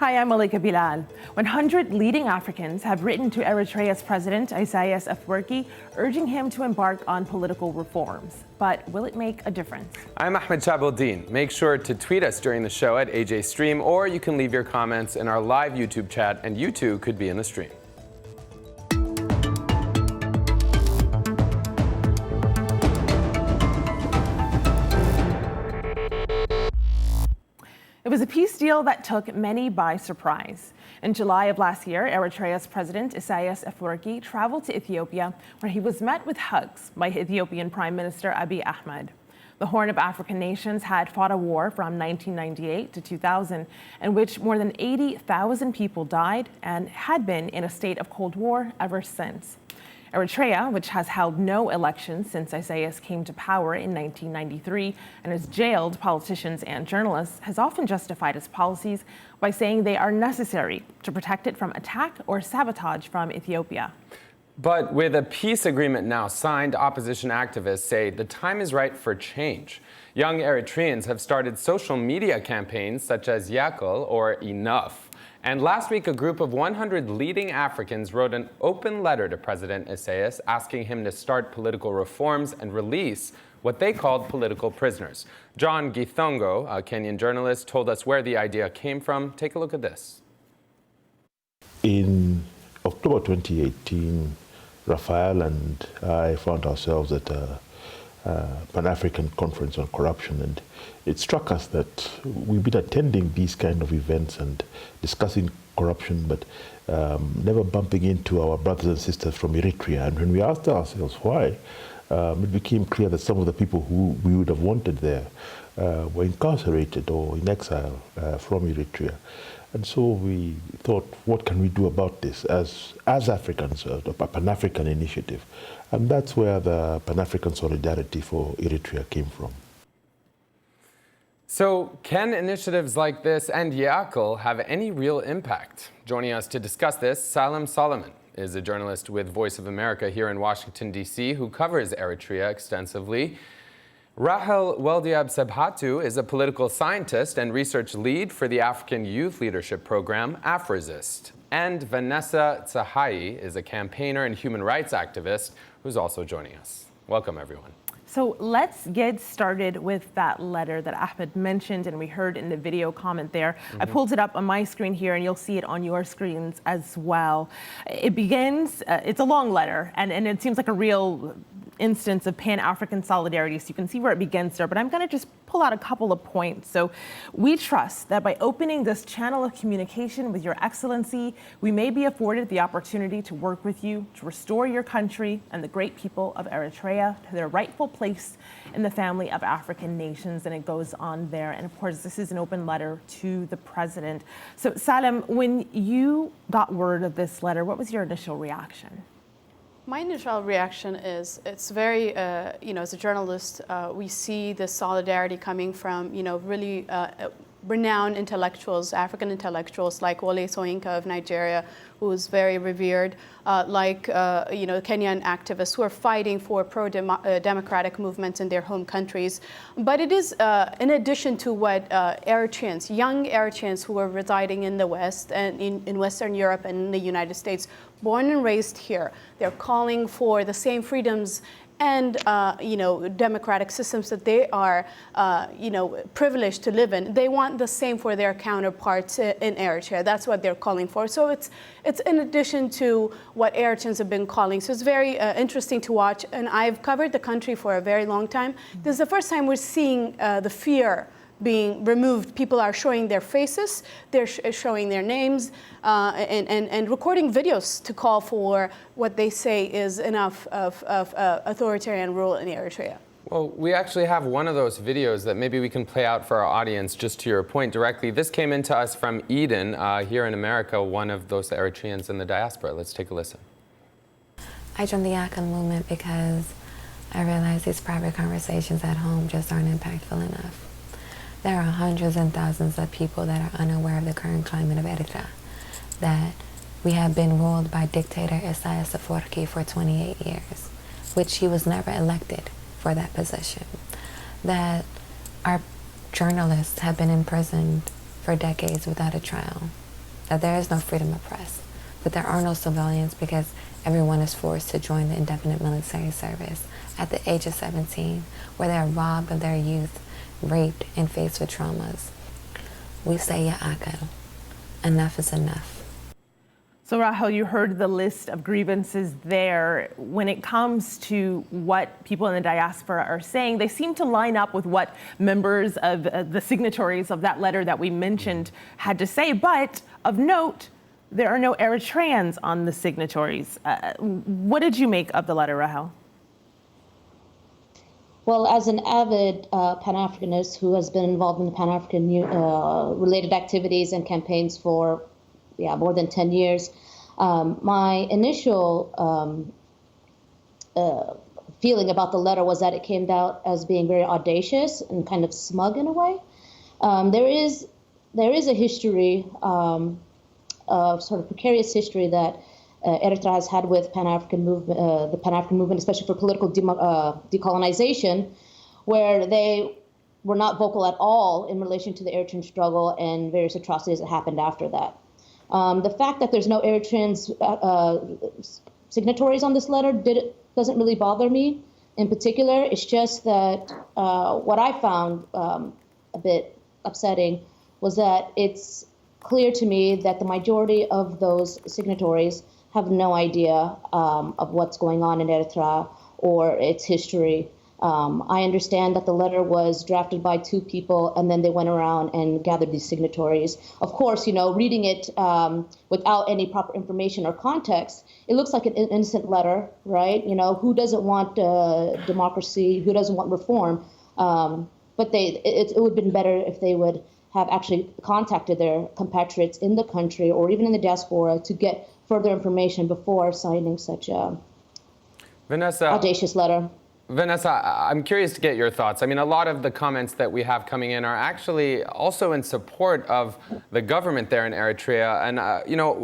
Hi, I'm Malika Bilal. 100 leading Africans have written to Eritrea's president, Isaias Afwerki, urging him to embark on political reforms. But will it make a difference? I'm Ahmed Chabuldin. Make sure to tweet us during the show at ajstream, or you can leave your comments in our live YouTube chat, and you too could be in the stream. It was a peace deal that took many by surprise. In July of last year, Eritrea's president, Isaias Afwerki, traveled to Ethiopia, where he was met with hugs by Ethiopian Prime Minister Abiy Ahmed. The Horn of African nations had fought a war from 1998 to 2000, in which more than 80,000 people died and had been in a state of Cold War ever since. Eritrea, which has held no elections since Isaias came to power in 1993 and has jailed politicians and journalists, has often justified its policies by saying they are necessary to protect it from attack or sabotage from Ethiopia. But with a peace agreement now signed, opposition activists say the time is right for change. Young Eritreans have started social media campaigns such as Yakul or Enough. And last week, a group of 100 leading Africans wrote an open letter to President Isaias asking him to start political reforms and release what they called political prisoners. John Githongo, a Kenyan journalist, told us where the idea came from. Take a look at this. In October 2018, Raphael and I found ourselves at a Pan-African conference on corruption, and it struck us that we've been attending these kind of events and discussing corruption, but never bumping into our brothers and sisters from Eritrea. And when we asked ourselves why, it became clear that some of the people who we would have wanted there were incarcerated or in exile from Eritrea. And so we thought, what can we do about this as Africans, a Pan-African initiative? And that's where the Pan-African Solidarity for Eritrea came from. So can initiatives like this and Yakul have any real impact? Joining us to discuss this, Salim Solomon is a journalist with Voice of America here in Washington, D.C., who covers Eritrea extensively. Rahel Weldiab Sebhatu is a political scientist and research lead for the African Youth Leadership Program, AfResist. And Vanessa Tsahai is a campaigner and human rights activist who's also joining us. Welcome, everyone. So let's get started with that letter that Ahmed mentioned and we heard in the video comment there. I pulled it up on my screen here and you'll see it on your screens as well. It begins, it's a long letter and it seems like a real instance of Pan-African solidarity, so you can see where it begins there, but I'm going to just pull out a couple of points. So we trust that by opening this channel of communication with Your Excellency, we may be afforded the opportunity to work with you to restore your country and the great people of Eritrea to their rightful place in the family of African nations. And it goes on there. And of course, this is an open letter to the president. So Salim, when you got word of this letter, what was your initial reaction? My initial reaction is it's very, as a journalist, we see the solidarity coming from, really renowned intellectuals, African intellectuals like Wole Soyinka of Nigeria, who is very revered, Kenyan activists who are fighting for pro-democratic movements in their home countries. But it is in addition to what Eritreans, young Eritreans who are residing in the West and in Western Europe and in the United States, born and raised here, they're calling for the same freedoms and democratic systems that they are privileged to live in. They want the same for their counterparts in Eritrea. That's what they're calling for. So it's in addition to what Eritreans have been calling. So it's very interesting to watch. And I've covered the country for a very long time. This is the first time we're seeing the fear being removed. People are showing their faces, they're showing their names, and recording videos to call for what they say is enough of authoritarian rule in Eritrea. Well, we actually have one of those videos that maybe we can play out for our audience, just to your point directly. This came into us from Eden here in America, one of those Eritreans in the diaspora. Let's take a listen. I joined the Yakul movement because I realized these private conversations at home just aren't impactful enough. There are hundreds and thousands of people that are unaware of the current climate of Eritrea, that we have been ruled by dictator Isaias Afwerki for 28 years, which he was never elected for that position, that our journalists have been imprisoned for decades without a trial, that there is no freedom of press, but there are no civilians because everyone is forced to join the indefinite military service at the age of 17, where they are robbed of their youth, raped, and faced with traumas. We say, Ya Akal, enough is enough. So Rahel, you heard the list of grievances there. When it comes to what people in the diaspora are saying, they seem to line up with what members of the signatories of that letter that we mentioned had to say. But of note, there are no Eritreans on the signatories. What did you make of the letter, Rahel? Well, as an avid Pan-Africanist who has been involved in the Pan-African related activities and campaigns for more than 10 years. My initial feeling about the letter was that it came out as being very audacious and kind of smug in a way. There is a history, of sort of precarious history that Eritrea has had with Pan-African movement, the Pan-African movement, especially for political decolonization, where they were not vocal at all in relation to the Eritrean struggle and various atrocities that happened after that. The fact that there's no Eritreans signatories on this letter doesn't really bother me in particular. It's just that what I found a bit upsetting was that it's clear to me that the majority of those signatories have no idea of what's going on in Eritrea or its history. I understand that the letter was drafted by two people and then they went around and gathered these signatories. Of course, reading it without any proper information or context, it looks like an innocent letter, right? Who doesn't want democracy? Who doesn't want reform? But it would have been better if they would have actually contacted their compatriots in the country or even in the diaspora to get further information before signing such a audacious letter. Vanessa, I'm curious to get your thoughts. I mean, a lot of the comments that we have coming in are actually also in support of the government there in Eritrea. And,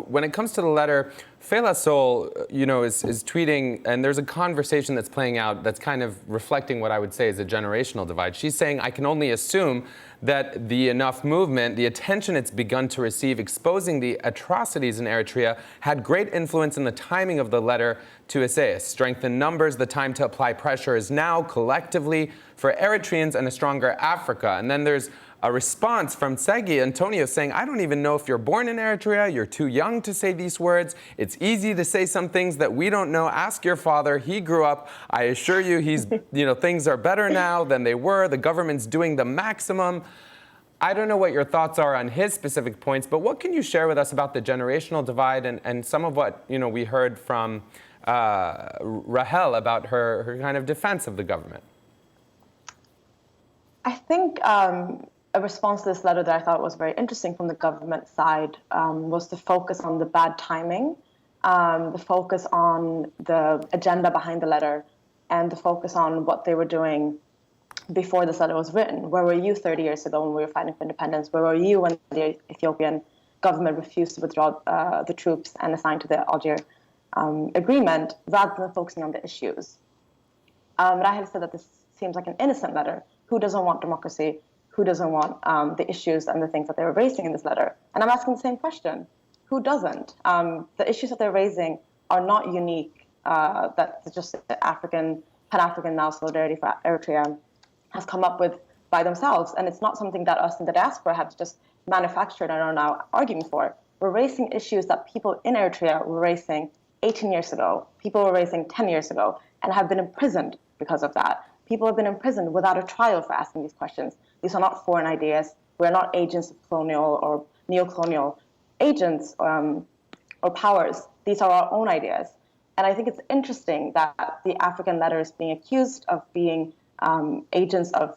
when it comes to the letter, Fela Sol, is tweeting, and there's a conversation that's playing out that's kind of reflecting what I would say is a generational divide. She's saying, I can only assume that the Enough movement, the attention it's begun to receive exposing the atrocities in Eritrea, had great influence in the timing of the letter to Isaias. Strength in numbers, the time to apply pressure is now collectively for Eritreans and a stronger Africa. And then there's a response from Segi Antonio saying, I don't even know if you're born in Eritrea. You're too young to say these words. It's easy to say some things that we don't know. Ask your father. He grew up. I assure you, things are better now than they were. The government's doing the maximum. I don't know what your thoughts are on his specific points, but what can you share with us about the generational divide and some of what we heard from Rahel about her kind of defense of the government? I think a response to this letter that I thought was very interesting from the government side was the focus on the bad timing, the focus on the agenda behind the letter, and the focus on what they were doing before this letter was written. Where were you 30 years ago when we were fighting for independence? Where were you when the Ethiopian government refused to withdraw the troops and assign to the Algiers agreement, rather than focusing on the issues? Rahel said that this seems like an innocent letter. Who doesn't want democracy? Who doesn't want the issues and the things that they were raising in this letter? And I'm asking the same question. Who doesn't? The issues that they're raising are not unique, that just the Pan-African now solidarity for Eritrea has come up with by themselves. And it's not something that us in the diaspora have just manufactured and are now arguing for. We're raising issues that people in Eritrea were raising 18 years ago. People were raising 10 years ago and have been imprisoned because of that. People have been imprisoned without a trial for asking these questions. These are not foreign ideas. We're not agents of colonial or neo-colonial agents or powers. These are our own ideas. And I think it's interesting that the African letter is being accused of being agents of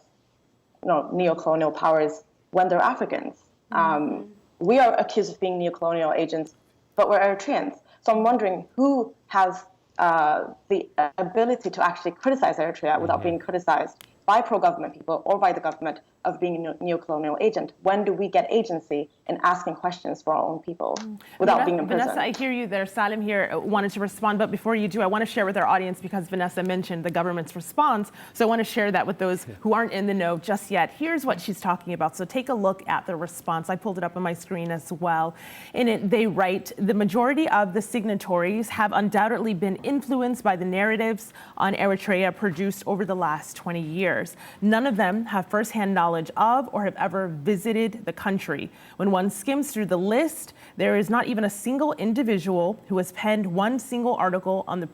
neo-colonial powers when they're Africans. We are accused of being neo-colonial agents, but we're Eritreans. So I'm wondering who has the ability to actually criticize Eritrea without being criticized by pro-government people or by the government of being a neocolonial agent? When do we get agency in asking questions for our own people without being imprisoned? Vanessa, I hear you there. Salim here wanted to respond, but before you do, I want to share with our audience, because Vanessa mentioned the government's response, so I want to share that with those who aren't in the know just yet. Here's what she's talking about. So take a look at the response. I pulled it up on my screen as well. In it, they write, the majority of the signatories have undoubtedly been influenced by the narratives on Eritrea produced over the last 20 years. None of them have firsthand knowledge of or have ever visited the country. When one skims through the list, there is not even a single individual who has penned one single article on the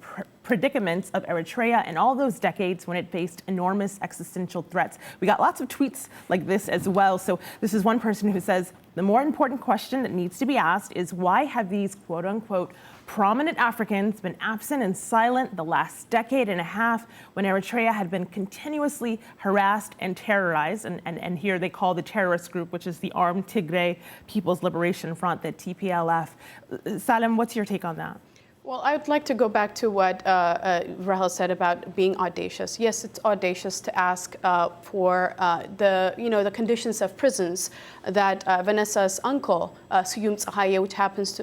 predicaments of Eritrea in all those decades when it faced enormous existential threats. We got lots of tweets like this as well. So this is one person who says, the more important question that needs to be asked is, why have these quote unquote prominent Africans been absent and silent the last decade and a half when Eritrea had been continuously harassed and terrorized? And here they call the terrorist group, which is the Armed Tigray People's Liberation Front, the TPLF. Salim, what's your take on that? Well, I would like to go back to what Rahel said about being audacious. Yes, it's audacious to ask for the conditions of prisons that Vanessa's uncle, Suyum Tsahaye,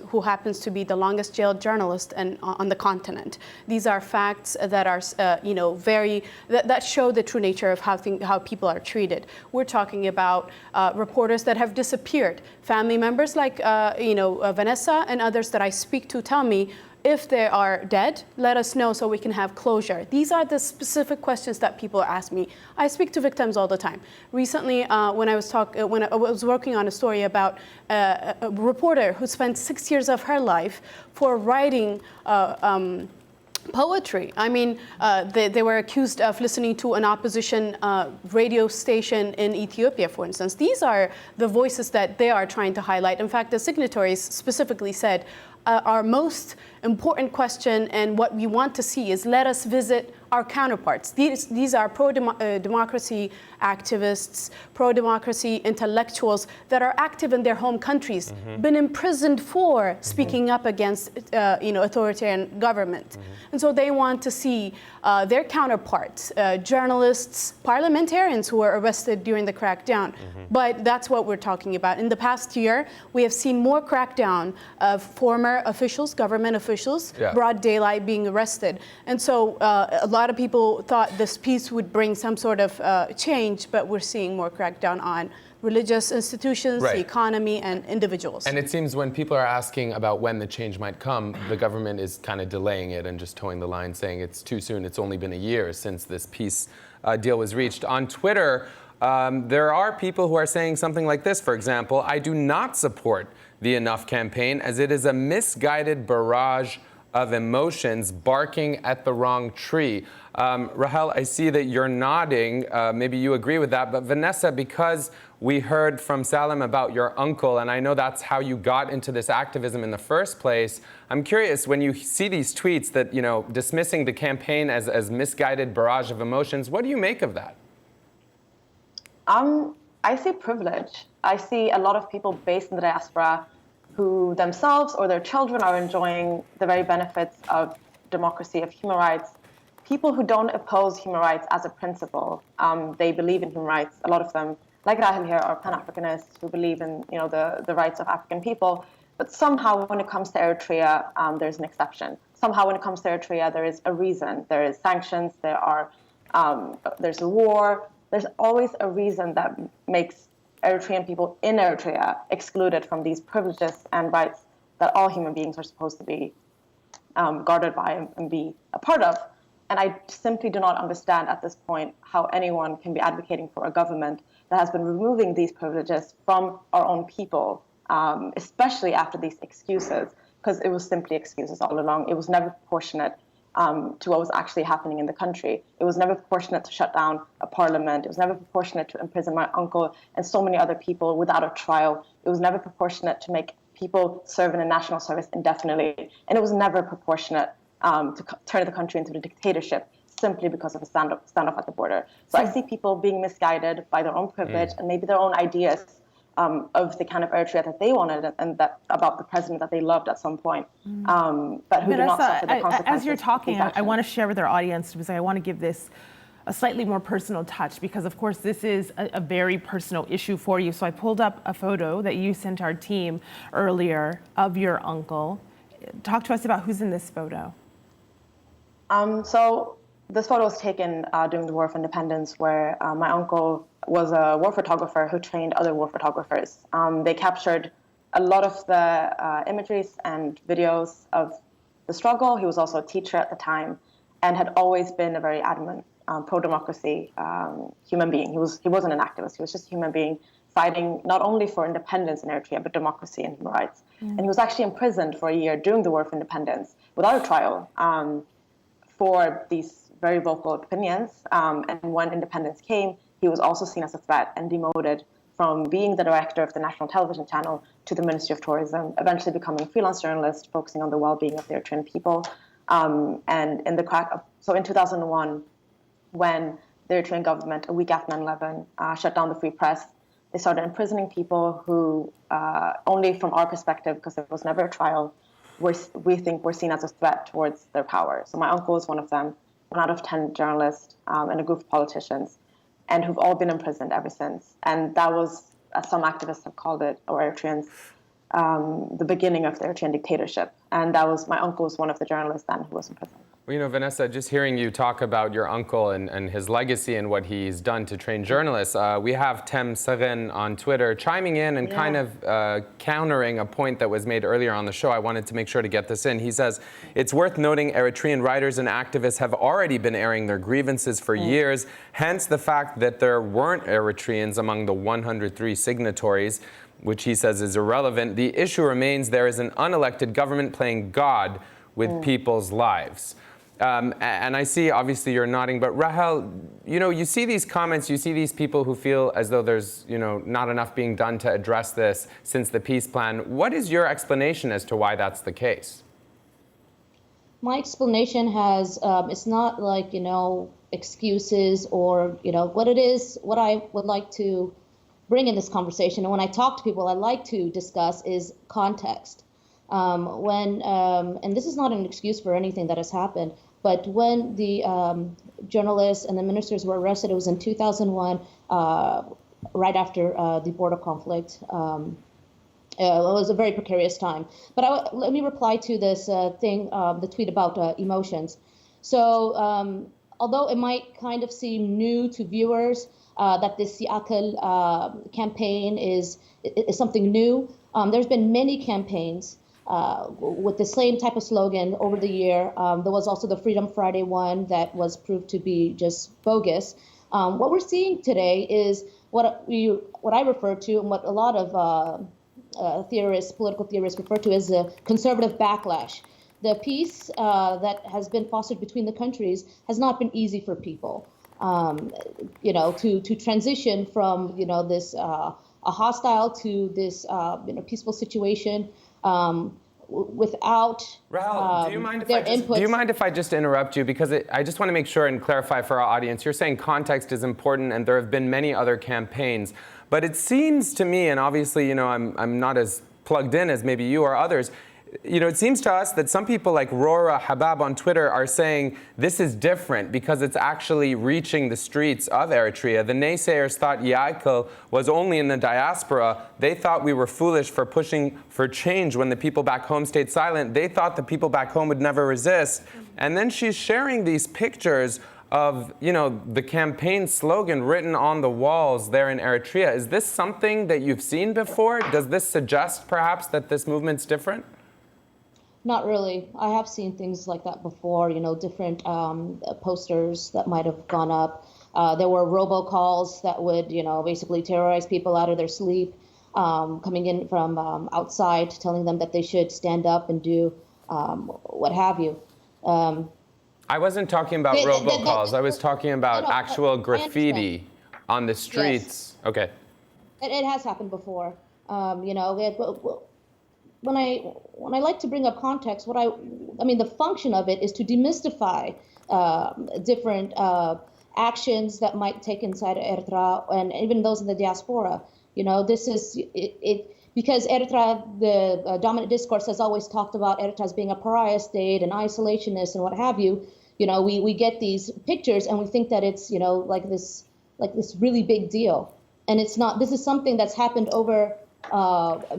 who happens to be the longest jailed journalist on the continent. These are facts that are that show the true nature of how people are treated. We're talking about reporters that have disappeared. Family members like Vanessa and others that I speak to tell me, if they are dead, let us know so we can have closure. These are the specific questions that people ask me. I speak to victims all the time. Recently, when I was working on a story about a reporter who spent 6 years of her life for writing poetry. I mean, they were accused of listening to an opposition radio station in Ethiopia, for instance. These are the voices that they are trying to highlight. In fact, the signatories specifically said, our most important question and what we want to see is, let us visit our counterparts. These are pro-democracy activists, pro-democracy intellectuals that are active in their home countries, been imprisoned for speaking up against authoritarian government. And so they want to see their counterparts, journalists, parliamentarians who were arrested during the crackdown. But that's what we're talking about. In the past year, we have seen more crackdown of former officials, government officials, broad daylight being arrested. And so a lot of people thought this peace would bring some sort of change, but we're seeing more crackdown on religious institutions, the economy, and individuals. And it seems when people are asking about when the change might come, the government is kind of delaying it and just towing the line, saying it's too soon. It's only been a year since this peace deal was reached. On Twitter, there are people who are saying something like this, for example, I do not support the Enough campaign as it is a misguided barrage of emotions barking at the wrong tree. Rahel, I see that you're nodding. Maybe you agree with that. But Vanessa, because we heard from Salim about your uncle, and I know that's how you got into this activism in the first place, I'm curious, when you see these tweets that, dismissing the campaign as misguided barrage of emotions, what do you make of that? I see privilege. I see a lot of people based in the diaspora who themselves or their children are enjoying the very benefits of democracy, of human rights. People who don't oppose human rights as a principle, they believe in human rights. A lot of them, like Rahel here, are Pan-Africanists who believe in the rights of African people. But somehow when it comes to Eritrea, there's an exception. Somehow when it comes to Eritrea, there is a reason. There is sanctions, there's a war. There's always a reason that makes Eritrean people in Eritrea excluded from these privileges and rights that all human beings are supposed to be guarded by and be a part of. And I simply do not understand at this point how anyone can be advocating for a government that has been removing these privileges from our own people, especially after these excuses, because it was simply excuses all along. It was never proportionate to what was actually happening in the country. It was never proportionate to shut down a parliament. It was never proportionate to imprison my uncle and so many other people without a trial. It was never proportionate to make people serve in a national service indefinitely. And it was never proportionate to turn the country into a dictatorship simply because of a standoff at the border. So I see people being misguided by their own privilege and maybe their own ideas of the kind of Eritrea that they wanted and that about the president that they loved at some point, but who did not suffer the consequences. As you're talking, I want to share with our audience, because I want to give this a slightly more personal touch, because of course this is a very personal issue for you. So I pulled up a photo that you sent our team earlier of your uncle. Talk to us about who's in this photo. So this photo was taken during the War of Independence, where my uncle was a war photographer who trained other war photographers. They captured a lot of the imageries and videos of the struggle. He was also a teacher at the time and had always been a very adamant pro-democracy human being. He wasn't an activist. He was just a human being fighting not only for independence in Eritrea, but democracy and human rights. And he was actually imprisoned for a year during the War of Independence without a trial for these very vocal opinions. And when independence came, he was also seen as a threat and demoted from being the director of the national television channel to the Ministry of Tourism, eventually becoming a freelance journalist focusing on the well-being of the Eritrean people. And in in 2001, when the Eritrean government, a week after 9/11, shut down the free press, they started imprisoning people who, only from our perspective, because there was never a trial, we think were seen as a threat towards their power. So my uncle was one of them, 1 out of 10 journalists and a group of politicians, and who've all been imprisoned ever since. And that was, as some activists have called it, or Eritreans, the beginning of the Eritrean dictatorship. And that was, my uncle was one of the journalists then who was in prison. Well, you know, Vanessa, just hearing you talk about your uncle and his legacy and what he's done to train journalists, we have Tem Seren on Twitter chiming in and kind of countering a point that was made earlier on the show. I wanted to make sure to get this in. He says, it's worth noting Eritrean writers and activists have already been airing their grievances for years, hence the fact that there weren't Eritreans among the 103 signatories, which he says is irrelevant. The issue remains there is an unelected government playing God with people's lives. And I see, obviously, you're nodding, but Rahel, you know, you see these comments, you see these people who feel as though there's, you know, not enough being done to address this since the peace plan. What is your explanation as to why that's the case? My explanation has, it's not like, you know, excuses or, you know, what it is, what I would like to bring in this conversation. And when I talk to people, I like to discuss is context. And this is not an excuse for anything that has happened, but when the journalists and the ministers were arrested, it was in 2001, right after the border conflict. It was a very precarious time. But let me reply to this the tweet about emotions. So although it might kind of seem new to viewers that this Siakal campaign is something new, there's been many campaigns with the same type of slogan over the year. There was also the Freedom Friday one that was proved to be just bogus. What we're seeing today is what I refer to and what a lot of political theorists refer to as a conservative backlash. The peace that has been fostered between the countries has not been easy for people. You know, to transition from, you know, this a hostile to this you know, peaceful situation without Rahel, do you mind if I just interrupt you, because I just want to make sure and clarify for our audience. You're saying context is important, and there have been many other campaigns, but it seems to me, and obviously, you know, I'm not as plugged in as maybe you or others. You know, it seems to us that some people like Rora Habab on Twitter are saying this is different because it's actually reaching the streets of Eritrea. The naysayers thought Yakel was only in the diaspora. They thought we were foolish for pushing for change when the people back home stayed silent. They thought the people back home would never resist. And then she's sharing these pictures of, you know, the campaign slogan written on the walls there in Eritrea. Is this something that you've seen before? Does this suggest perhaps that this movement's different? Not really. I have seen things like that before, you know, different posters that might have gone up. There were robocalls that would, you know, basically terrorize people out of their sleep, coming in from outside, telling them that they should stand up and do what have you. I wasn't talking about robocalls. I was talking about actual graffiti on the streets. Yes. Okay. It has happened before. You know, when I like to bring up context, I mean, the function of it is to demystify different actions that might take inside Eritrea and even those in the diaspora. You know, this is it because Eritrea, the dominant discourse has always talked about Eritrea as being a pariah state and isolationist and what have you. We get these pictures and we think that it's, like this really big deal. And it's not. This is something that's happened over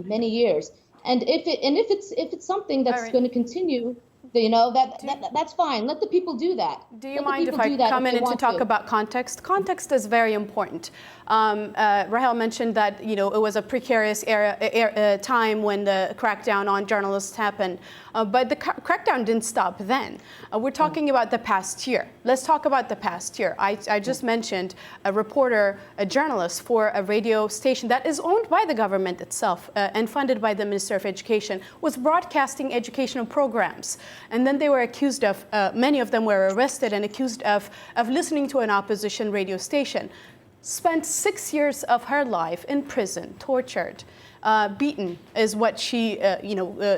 many years. And if it's something that's going to continue, that's fine. Let the people do that. Do you mind if I come in and to talk about context? Context is very important. Rahel mentioned that it was a precarious time when the crackdown on journalists happened, but the crackdown didn't stop then. We're talking about the past year. Let's talk about the past year. I just mentioned a reporter, a journalist for a radio station that is owned by the government itself and funded by the Minister of Education, was broadcasting educational programs. And then they were accused of, many of them were arrested and accused of listening to an opposition radio station. Spent 6 years of her life in prison, tortured, beaten, is what she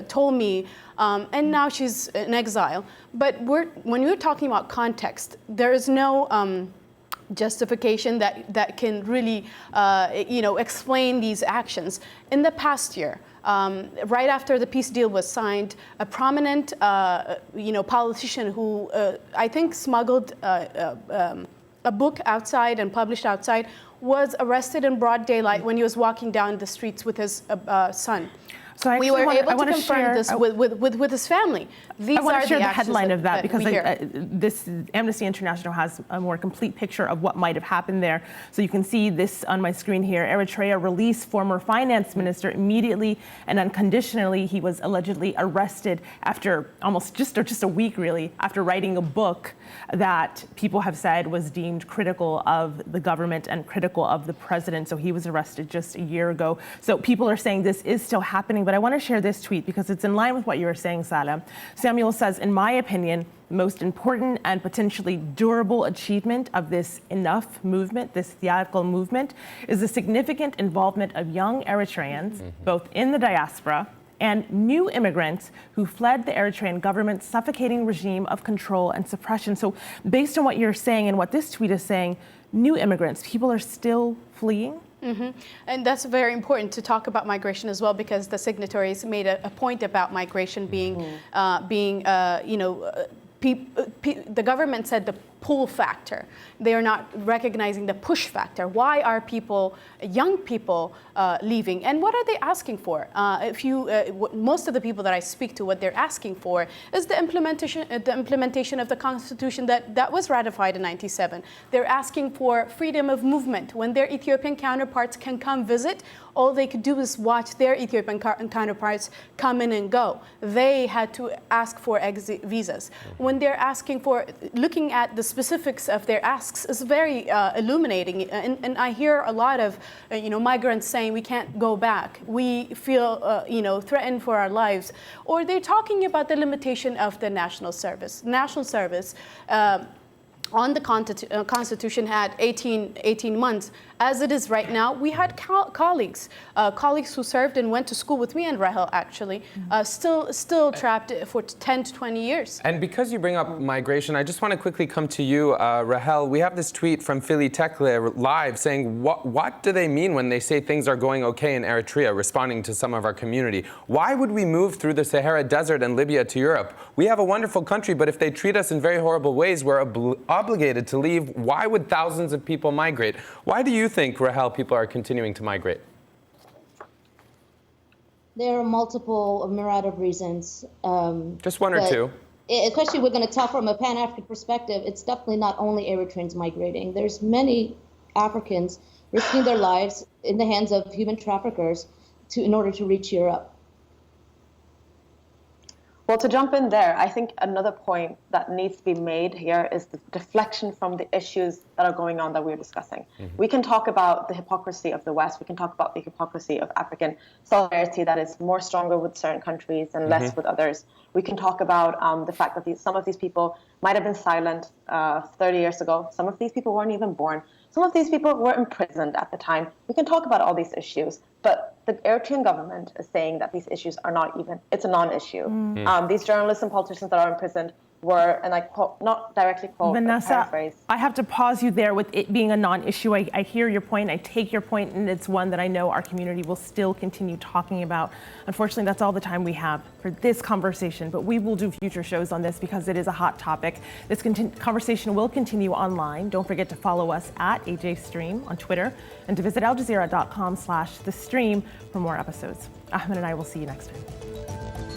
told me, and now she's in exile. But when we're talking about context, there is no justification that can really explain these actions. In the past year, right after the peace deal was signed, a prominent politician who I think smuggled a book outside and published outside was arrested in broad daylight when he was walking down the streets with his son. So we were able to confirm this with his family. I want to share the headline of that because this Amnesty International has a more complete picture of what might have happened there. So you can see this on my screen here. Eritrea released former finance minister immediately and unconditionally. He was allegedly arrested after just a week, really, after writing a book that people have said was deemed critical of the government and critical of the president. So he was arrested just a year ago. So people are saying this is still happening. But I want to share this tweet because it's in line with what you were saying, Salah. Samuel says, in my opinion, the most important and potentially durable achievement of this enough movement, this theatrical movement, is the significant involvement of young Eritreans, both in the diaspora and new immigrants who fled the Eritrean government's suffocating regime of control and suppression. So based on what you're saying and what this tweet is saying, new immigrants, people are still fleeing? Mm-hmm. And that's very important to talk about migration as well, because the signatories made a point about migration being, the government said the pull factor. They are not recognizing the push factor. Why are young people leaving? And what are they asking for? Most of the people that I speak to, what they're asking for is the implementation of the Constitution that was ratified in '97. They're asking for freedom of movement. When their Ethiopian counterparts can come visit, all they could do is watch their Ethiopian counterparts come in and go. They had to ask for exit visas. When they're asking for, looking at the specifics of their asks is very illuminating. And I hear a lot of, migrants saying we can't go back. We feel, threatened for our lives. Or they're talking about the limitation of the national service. National service on the Constitution had 18 months. As it is right now, we had colleagues who served and went to school with me and Rahel, actually, still trapped for 10 to 20 years. And because you bring up migration, I just want to quickly come to you, Rahel. We have this tweet from Philly Tekle Live saying, what do they mean when they say things are going okay in Eritrea, responding to some of our community? Why would we move through the Sahara Desert and Libya to Europe? We have a wonderful country, but if they treat us in very horrible ways, we're obligated to leave. Why would thousands of people migrate? Why do you think, Rahel, people are continuing to migrate? There are a myriad of reasons. Just one or two. Especially, we're going to talk from a Pan-African perspective. It's definitely not only Eritreans migrating. There's many Africans risking their lives in the hands of human traffickers in order to reach Europe. Well, to jump in there, I think another point that needs to be made here is the deflection from the issues that are going on that we're discussing. We can talk about the hypocrisy of the West. We can talk about the hypocrisy of African solidarity that is more stronger with certain countries and less with others. We can talk about the fact that some of these people might have been silent 30 years ago. Some of these people weren't even born. Some of these people were imprisoned at the time. We can talk about all these issues, but the Eritrean government is saying that these issues are not even, it's a non-issue. These journalists and politicians that are imprisoned, were, and I quote, not directly quote, Vanessa, paraphrase. I have to pause you there with it being a non-issue. I hear your point, I take your point, and it's one that I know our community will still continue talking about. Unfortunately, that's all the time we have for this conversation, but we will do future shows on this because it is a hot topic. This conversation will continue online. Don't forget to follow us at ajstream on Twitter and to visit aljazeera.com/thestream for more episodes. Ahmed and I will see you next time.